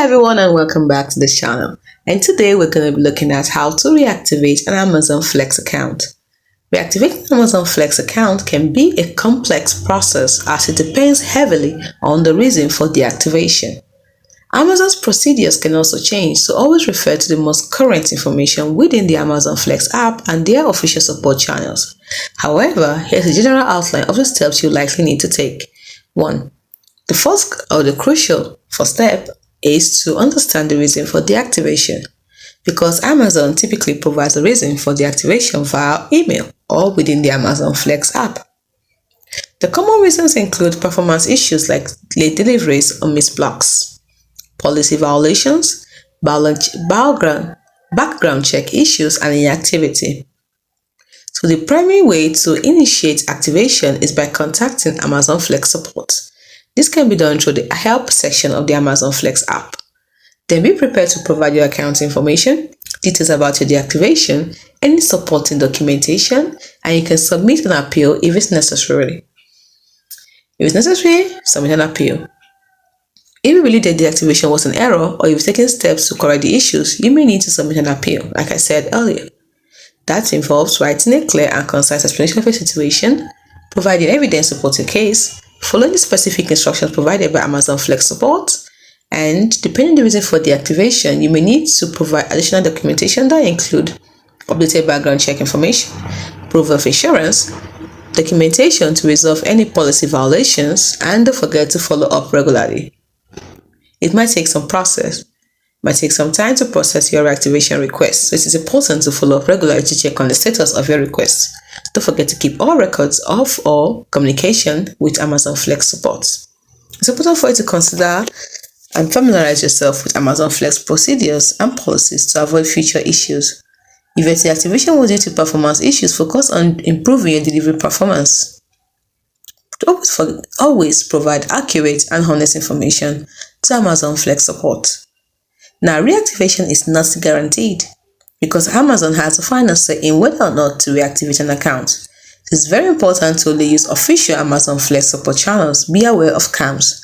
Everyone, and welcome back to the channel. And today we're going to be looking at how to reactivate an Amazon Flex account. Reactivating an Amazon Flex account can be a complex process as it depends heavily on the reason for deactivation. Amazon's procedures can also change, so always refer to the most current information within the Amazon Flex app and their official support channels. However, here's a general outline of the steps you likely need to take. 1. The first or the crucial first step is to understand the reason for deactivation, because Amazon typically provides a reason for deactivation via email or within the Amazon Flex app. The common reasons include performance issues like late deliveries or missed blocks, policy violations, background check issues, and inactivity. So the primary way to initiate activation is by contacting Amazon Flex support. This can be done through the help section of the Amazon Flex app. Then be prepared to provide your account information, details about your deactivation, any supporting documentation, and you can submit an appeal if it's necessary. Submit an appeal. If you believe that deactivation was an error or you've taken steps to correct the issues, you may need to submit an appeal, like I said earlier. That involves writing a clear and concise explanation of your situation, providing evidence supporting case, following the specific instructions provided by Amazon Flex support, and depending on the reason for deactivation, you may need to provide additional documentation that include updated background check information, proof of insurance, documentation to resolve any policy violations, and don't forget to follow up regularly. It might take some time to process your reactivation request, so it is important to follow up regularly to check on the status of your request. Don't forget to keep all records of all communication with Amazon Flex support. It's important for you to consider and familiarize yourself with Amazon Flex procedures and policies to avoid future issues. If your deactivation was due to performance issues, focus on improving your delivery performance. Always provide accurate and honest information to Amazon Flex support. Now, reactivation is not guaranteed because Amazon has a final say in whether or not to reactivate an account. It's very important to only use official Amazon Flex support channels. Be aware of scams.